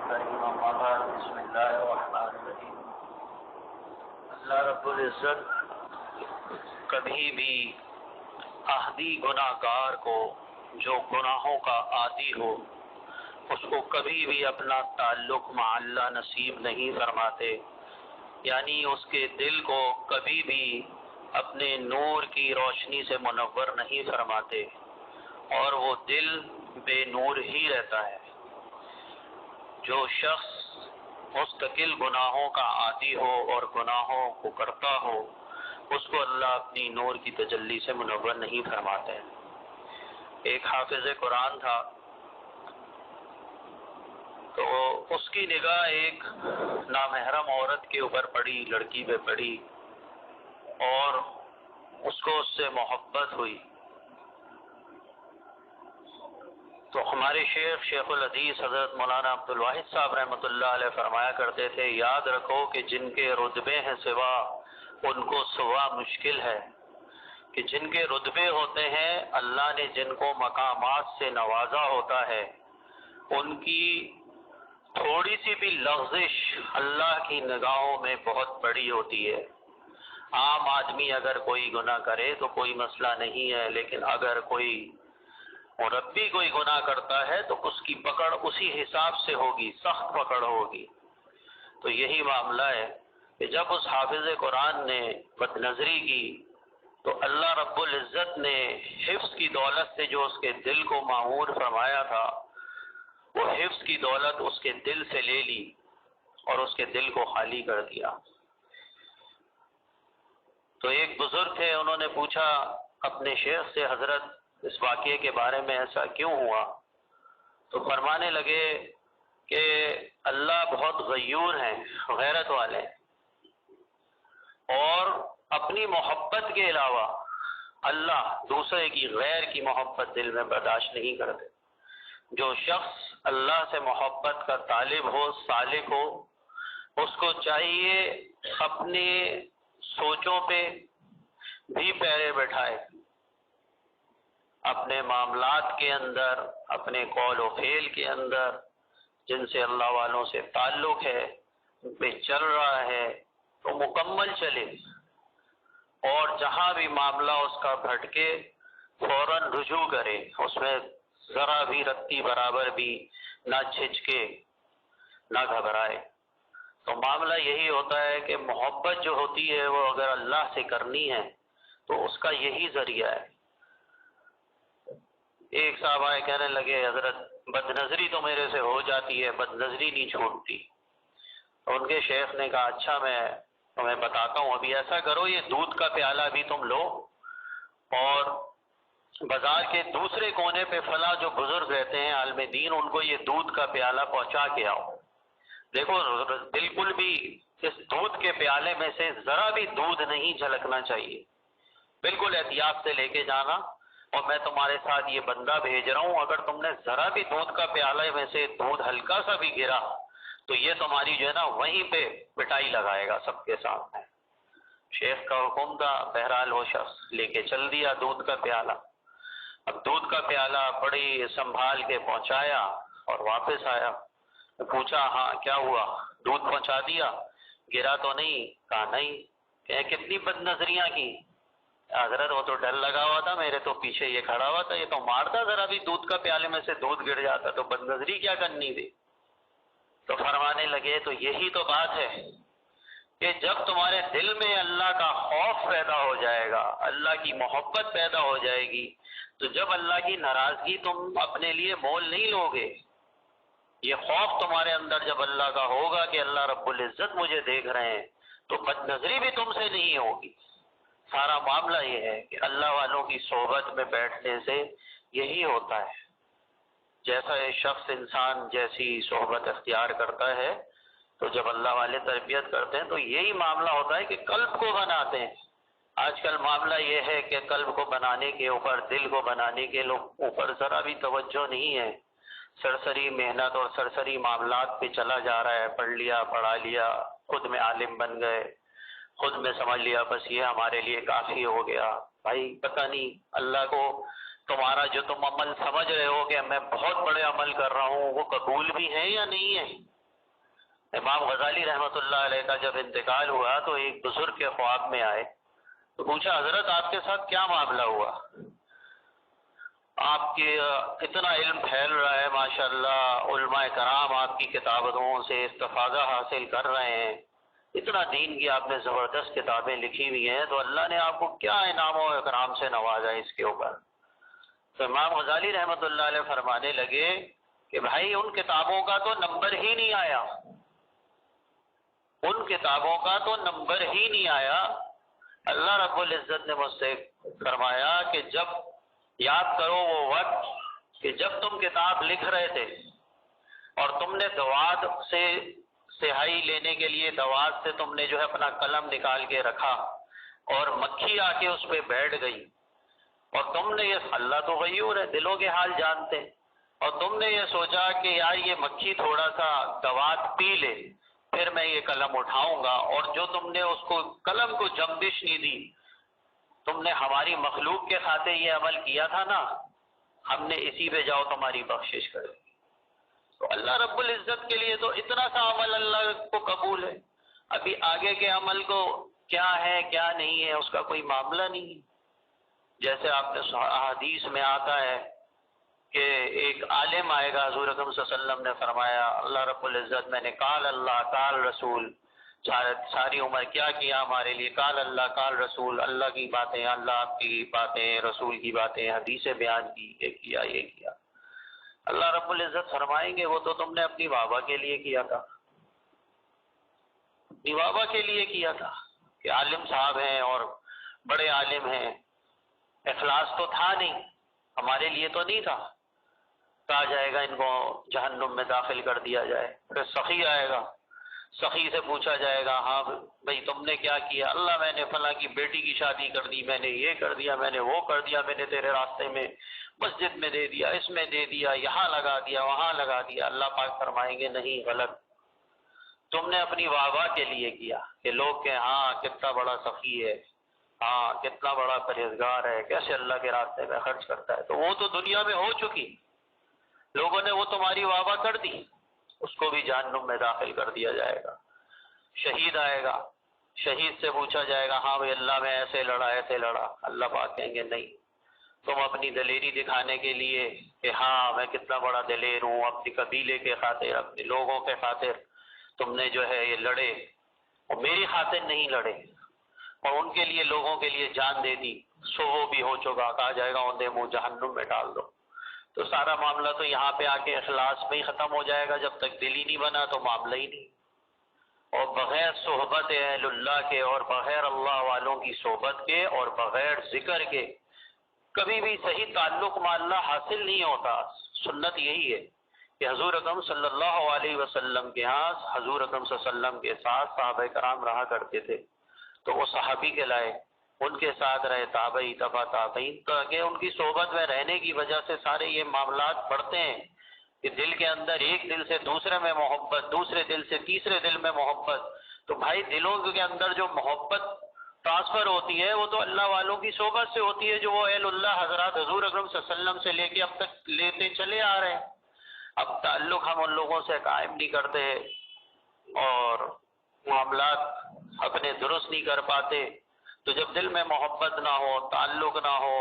الكريم اما بعد بسم اللہ الرحمن الرحیم۔ اللہ رب العزت کبھی بھی عہدی گناہ گار کو جو گناہوں کا عادی ہو اس کو کبھی بھی اپنا تعلق مع اللہ نصیب نہیں فرماتے، یعنی اس کے دل کو کبھی بھی اپنے نور کی روشنی سے منور نہیں فرماتے اور وہ دل بے نور ہی رہتا ہے۔ جو شخص مستقل گناہوں کا عادی ہو اور گناہوں کو کرتا ہو اس کو اللہ اپنی نور کی تجلی سے منور نہیں فرماتے۔ ایک حافظ قرآن تھا تو اس کی نگاہ ایک نامحرم عورت کے اوپر پڑی، لڑکی پہ پڑی اور اس کو اس سے محبت ہوئی۔ تو ہمارے شیخ الحدیث حضرت مولانا عبدالواحد صاحب رحمۃ اللہ علیہ فرمایا کرتے تھے، یاد رکھو کہ جن کے رتبے ہیں سوا ان کو سوا مشکل ہے، کہ جن کے رتبے ہوتے ہیں اللہ نے جن کو مقامات سے نوازا ہوتا ہے ان کی تھوڑی سی بھی لغزش اللہ کی نگاہوں میں بہت بڑی ہوتی ہے۔ عام آدمی اگر کوئی گناہ کرے تو کوئی مسئلہ نہیں ہے، لیکن اگر کوئی مربی کوئی گناہ کرتا ہے تو اس کی پکڑ اسی حساب سے ہوگی، سخت پکڑ ہوگی۔ تو یہی معاملہ ہے کہ جب اس حافظ قرآن نے بد نظری کی تو اللہ رب العزت نے حفظ کی دولت سے جو اس کے دل کو معمور فرمایا تھا وہ حفظ کی دولت اس کے دل سے لے لی اور اس کے دل کو خالی کر دیا۔ تو ایک بزرگ تھے، انہوں نے پوچھا اپنے شیخ سے، حضرت اس واقعے کے بارے میں ایسا کیوں ہوا؟ تو فرمانے لگے کہ اللہ بہت غیور ہیں، غیرت والے ہیں، اور اپنی محبت کے علاوہ اللہ دوسرے کی غیر کی محبت دل میں برداشت نہیں کرتے۔ جو شخص اللہ سے محبت کا طالب ہو، سالک ہو، اس کو چاہیے اپنے سوچوں پہ بھی پیرے بٹھائے، اپنے معاملات کے اندر، اپنے قول و فعل کے اندر جن سے اللہ والوں سے تعلق ہے ان پہ چل رہا ہے تو مکمل چلے، اور جہاں بھی معاملہ اس کا بھٹکے فوراً رجوع کرے، اس میں ذرا بھی رتی برابر بھی نہ جھجکے نہ گھبرائے۔ تو معاملہ یہی ہوتا ہے کہ محبت جو ہوتی ہے وہ اگر اللہ سے کرنی ہے تو اس کا یہی ذریعہ ہے۔ ایک صاحب آئے کہنے لگے حضرت بد نظری تو میرے سے ہو جاتی ہے، بد نظری نہیں چھوٹتی۔ ان کے شیخ نے کہا اچھا میں تمہیں بتاتا ہوں، ابھی ایسا کرو یہ دودھ کا پیالہ بھی تم لو اور بازار کے دوسرے کونے پہ فلاں جو بزرگ رہتے ہیں عالم دین ان کو یہ دودھ کا پیالہ پہنچا کے آؤ۔ دیکھو بالکل بھی اس دودھ کے پیالے میں سے ذرا بھی دودھ نہیں جھلکنا چاہیے، بالکل احتیاط سے لے کے جانا، اور میں تمہارے ساتھ یہ بندہ بھیج رہا ہوں، اگر تم نے ذرا بھی دودھ کا پیالے میں سے دودھ ہلکا سا بھی گرا تو یہ تمہاری جو ہے نا وہیں پہ پٹائی لگائے گا سب کے سامنے۔ شیخ کا حکم تھا، بہرحال وہ شخص لے کے چل دیا دودھ کا پیالہ۔ اب دودھ کا پیالہ بڑی سنبھال کے پہنچایا اور واپس آیا، پوچھا ہاں کیا ہوا، دودھ پہنچا دیا، گرا تو نہیں؟ کہا نہیں۔ کہ کتنی بد نظریاں کی حضرت، وہ تو ڈر لگا ہوا تھا، میرے تو پیچھے یہ کھڑا ہوا تھا، یہ تو مارتا ذرا بھی دودھ کا پیالے میں سے دودھ گر جاتا، تو بد نظری کیا کرنی تھی؟ تو فرمانے لگے تو یہی تو بات ہے کہ جب تمہارے دل میں اللہ کا خوف پیدا ہو جائے گا، اللہ کی محبت پیدا ہو جائے گی، تو جب اللہ کی ناراضگی تم اپنے لیے مول نہیں لوگے، یہ خوف تمہارے اندر جب اللہ کا ہوگا کہ اللہ رب العزت مجھے دیکھ رہے ہیں، تو بد نظری بھی تم سے نہیں ہوگی۔ سارا معاملہ یہ ہے کہ اللہ والوں کی صحبت میں بیٹھنے سے یہی ہوتا ہے، جیسا یہ شخص انسان جیسی صحبت اختیار کرتا ہے تو جب اللہ والے تربیت کرتے ہیں تو یہی معاملہ ہوتا ہے کہ قلب کو بناتے ہیں۔ آج کل معاملہ یہ ہے کہ قلب کو بنانے کے اوپر، دل کو بنانے کے اوپر ذرا بھی توجہ نہیں ہے، سرسری محنت اور سرسری معاملات پہ چلا جا رہا ہے، پڑھ لیا پڑھا لیا، خود میں عالم بن گئے، خود میں سمجھ لیا بس یہ ہمارے لیے کافی ہو گیا۔ بھائی پتہ نہیں اللہ کو تمہارا جو تم عمل سمجھ رہے ہو کہ میں بہت بڑے عمل کر رہا ہوں وہ قبول بھی ہے یا نہیں ہے؟ امام غزالی رحمۃ اللہ علیہ کا جب انتقال ہوا تو ایک بزرگ کے خواب میں آئے تو پوچھا حضرت آپ کے ساتھ کیا معاملہ ہوا؟ آپ کے اتنا علم پھیل رہا ہے ماشاءاللہ، علماء کرام آپ کی کتابوں سے استفادہ حاصل کر رہے ہیں، اتنا دین کی آپ نے زبردست کتابیں لکھی ہوئی ہیں، تو اللہ نے آپ کو کیا انعام و اکرام سے نوازا اس کے اوپر؟ تو امام غزالی رحمۃ اللہ علیہ فرمانے لگے کہ بھائی ان کتابوں کا تو نمبر ہی نہیں آیا، ان کتابوں کا تو نمبر ہی نہیں آیا۔ اللہ رب العزت نے مجھ سے فرمایا کہ جب یاد کرو وہ وقت کہ جب تم کتاب لکھ رہے تھے اور تم نے دوات سے سیاہی لینے کے لیے دوات سے تم نے جو ہے اپنا قلم نکال کے رکھا اور مکھی آ کے اس پہ بیٹھ گئی، اور تم نے یہ، اللہ تو غیور ہے، دلوں کے حال جانتے، اور تم نے یہ سوچا کہ یار یہ مکھی تھوڑا سا دوات پی لے پھر میں یہ قلم اٹھاؤں گا، اور جو تم نے اس کو قلم کو جنبش نہیں دی، تم نے ہماری مخلوق کے خاطر یہ عمل کیا تھا نا، ہم نے اسی پہ جاؤ تمہاری بخشش کر دی۔ تو اللہ رب العزت کے لیے تو اتنا سا عمل اللہ کو قبول ہے، ابھی آگے کے عمل کو کیا ہے کیا نہیں ہے اس کا کوئی معاملہ نہیں ہے۔ جیسے آپ نے حدیث میں آتا ہے کہ ایک عالم آئے گا، حضور اکرم صلی اللہ علیہ وسلم نے فرمایا اللہ رب العزت میں نے قال اللہ قال رسول ساری عمر کیا کیا ہمارے لیے، قال اللہ قال رسول، اللہ کی باتیں، اللہ آپ کی باتیں، رسول کی باتیں، حدیثیں بیان کی، یہ کیا یہ کیا۔ اللہ رب العزت فرمائیں گے وہ تو تم نے اپنی بابا کے لیے کیا تھا، اپنی بابا کے لیے کیا تھا کہ عالم صاحب ہیں اور بڑے عالم ہیں، اخلاص تو تھا نہیں، ہمارے لیے تو نہیں تھا، کہا جائے گا ان کو جہنم میں داخل کر دیا جائے۔ پھر سخی آئے گا، سخی سے پوچھا جائے گا ہاں بھئی تم نے کیا کیا؟ اللہ میں نے فلاں کی بیٹی کی شادی کر دی، میں نے یہ کر دیا، میں نے وہ کر دیا، میں نے تیرے راستے میں مسجد میں دے دیا، اس میں دے دیا، یہاں لگا دیا، وہاں لگا دیا۔ اللہ پاک فرمائیں گے نہیں، غلط، تم نے اپنی واہ کے لیے کیا کہ لوگ کہ ہاں کتنا بڑا سخی ہے، ہاں کتنا بڑا پرہیزگار ہے، کیسے اللہ کے راستے میں خرچ کرتا ہے۔ تو وہ تو دنیا میں ہو چکی، لوگوں نے وہ تمہاری واہ کر دی، اس کو بھی جہنم میں داخل کر دیا جائے گا۔ شہید آئے گا، شہید سے پوچھا جائے گا ہاں بھائی اللہ میں ایسے لڑا ایسے لڑا، اللہ پاک کہیں گے نہیں، تم اپنی دلیری دکھانے کے لیے کہ ہاں میں کتنا بڑا دلیر ہوں، اپنی قبیلے کے خاطر، اپنے لوگوں کے خاطر تم نے جو ہے یہ لڑے، اور میری خاطر نہیں لڑے اور ان کے لیے لوگوں کے لیے جان دے دی، سو وہ بھی ہو چکا، کہا جائے گا اوندے منہ جہنم میں ڈال دو۔ تو سارا معاملہ تو یہاں پہ آ کے اخلاص میں ہی ختم ہو جائے گا، جب تک دل ہی نہیں بنا تو معاملہ ہی نہیں۔ اور بغیر صحبت اہل اللہ کے اور بغیر اللہ والوں کی صحبت کے اور بغیر ذکر کے کبھی بھی صحیح تعلق مع اللہ حاصل نہیں ہوتا۔ سنت یہی ہے کہ حضور اکرم صلی اللہ علیہ وسلم کے ہاں، حضور اکرم صلی اللہ علیہ وسلم کے ساتھ صحابہ کرام رہا کرتے تھے، تو وہ صحابی کہلائے، ان کے ساتھ رہے تابعی تبع تابعین، کہ ان کی صحبت میں رہنے کی وجہ سے سارے یہ معاملات بڑھتے ہیں کہ دل کے اندر ایک دل سے دوسرے میں محبت، دوسرے دل سے تیسرے دل میں محبت۔ تو بھائی دلوں کے اندر جو محبت ٹرانسفر ہوتی ہے وہ تو اللہ والوں کی صحبت سے ہوتی ہے، جو وہ اہل اللہ حضرات حضور اکرم صلی اللہ علیہ وسلم سے لے کے اب تک لیتے چلے آ رہے ہیں۔ اب تعلق ہم ان لوگوں سے قائم نہیں کرتے اور معاملات اپنے درست نہیں کر پاتے، تو جب دل میں محبت نہ ہو، تعلق نہ ہو،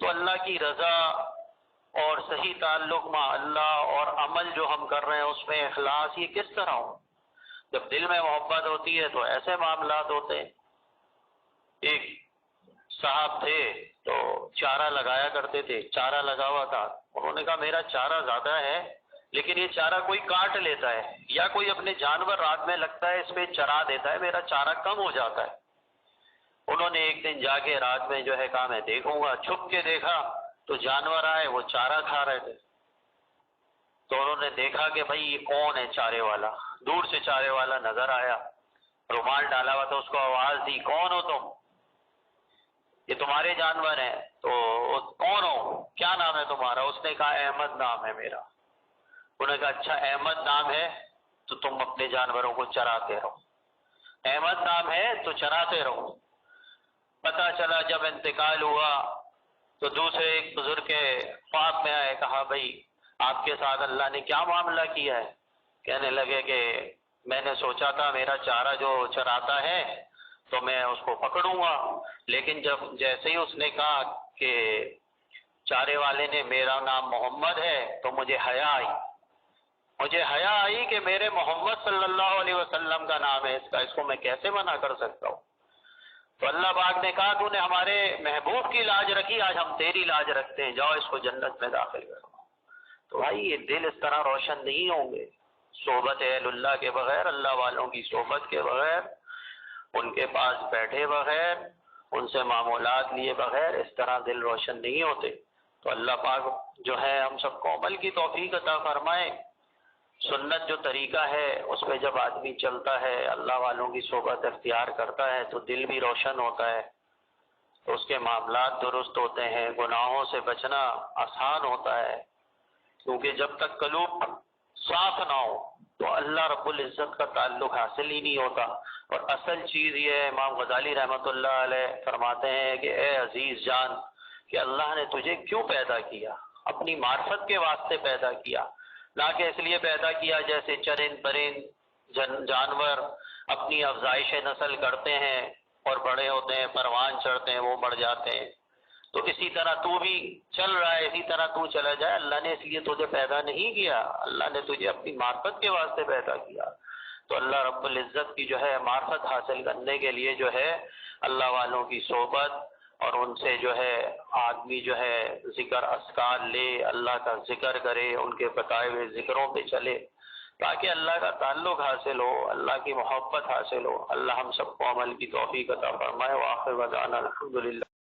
تو اللہ کی رضا اور صحیح تعلق مع اللہ اور عمل جو ہم کر رہے ہیں اس میں اخلاص یہ کس طرح ہو؟ جب دل میں محبت ہوتی ہے تو ایسے معاملات ہوتے ہیں۔ ایک صاحب تھے تو چارہ لگایا کرتے تھے، چارہ لگا ہوا تھا، انہوں نے کہا میرا چارہ زیادہ ہے لیکن یہ چارہ کوئی کاٹ لیتا ہے یا کوئی اپنے جانور رات میں لگتا ہے اس پہ چرا دیتا ہے، میرا چارہ کم ہو جاتا ہے۔ انہوں نے ایک دن جا کے رات میں جو ہے کہا میں دیکھوں گا، چھپ کے دیکھا تو جانور آئے وہ چارہ کھا رہے تھے۔ تو انہوں نے دیکھا کہ بھائی یہ کون ہے چارے والا، دور سے چارے والا نظر آیا، رومال ڈالا ہوا تھا، اس کو آواز دی کون ہو تم؟ یہ تمہارے جانور ہیں؟ تو کون ہو، کیا نام ہے تمہارا؟ اس نے کہا احمد نام ہے میرا۔ انہوں نے کہا اچھا احمد نام ہے تو تم اپنے جانوروں کو چراتے رہو، احمد نام ہے تو چراتے رہو۔ پتہ چلا جب انتقال ہوا تو دوسرے ایک بزرگ کے خواب میں آئے، کہا بھائی آپ کے ساتھ اللہ نے کیا معاملہ کیا ہے؟ کہنے لگے کہ میں نے سوچا تھا میرا چارہ جو چراتا ہے تو میں اس کو پکڑوں گا، لیکن جیسے ہی اس نے کہا کہ چارے والے نے میرا نام محمد ہے تو مجھے حیا آئی کہ میرے محمد صلی اللہ علیہ وسلم کا نام ہے اس کو میں کیسے منع کر سکتا ہوں؟ تو اللہ پاک نے کہا تو نے ہمارے محبوب کی لاج رکھی، آج ہم تیری لاج رکھتے ہیں، جاؤ اس کو جنت میں داخل کرو۔ تو بھائی یہ دل اس طرح روشن نہیں ہوں گے، صحبت اہل اللہ کے بغیر، اللہ والوں کی صحبت کے بغیر، ان کے پاس بیٹھے بغیر، ان سے معمولات لیے بغیر اس طرح دل روشن نہیں ہوتے۔ تو اللہ پاک جو ہے ہم سب کو عمل کی توفیق عطا فرمائے۔ سنت جو طریقہ ہے اس پہ جب آدمی چلتا ہے، اللہ والوں کی صحبت اختیار کرتا ہے تو دل بھی روشن ہوتا ہے، تو اس کے معاملات درست ہوتے ہیں، گناہوں سے بچنا آسان ہوتا ہے، کیونکہ جب تک قلوب صاف نہ ہو تو اللہ رب العزت کا تعلق حاصل ہی نہیں ہوتا۔ اور اصل چیز یہ ہے، امام غزالی رحمۃ اللہ علیہ فرماتے ہیں کہ اے عزیز جان کہ اللہ نے تجھے کیوں پیدا کیا؟ اپنی معرفت کے واسطے پیدا کیا، نہ کہ اس لیے پیدا کیا جیسے چرند پرند جانور اپنی افزائش نسل کرتے ہیں اور بڑے ہوتے ہیں، پروان چڑھتے ہیں، وہ بڑھ جاتے ہیں، تو اسی طرح تو بھی چل رہا ہے، اسی طرح تو چلا جائے۔ اللہ نے اس لیے تجھے پیدا نہیں کیا، اللہ نے تجھے اپنی معرفت کے واسطے پیدا کیا۔ تو اللہ رب العزت کی جو ہے معرفت حاصل کرنے کے لیے جو ہے اللہ والوں کی صحبت، اور ان سے جو ہے آدمی جو ہے ذکر اذکار لے، اللہ کا ذکر کرے، ان کے بتائے ہوئے ذکروں پہ چلے، تاکہ اللہ کا تعلق حاصل ہو، اللہ کی محبت حاصل ہو۔ اللہ ہم سب کو عمل کی توفیق عطا فرمائے۔ وآخر دعوانا الحمدللہ۔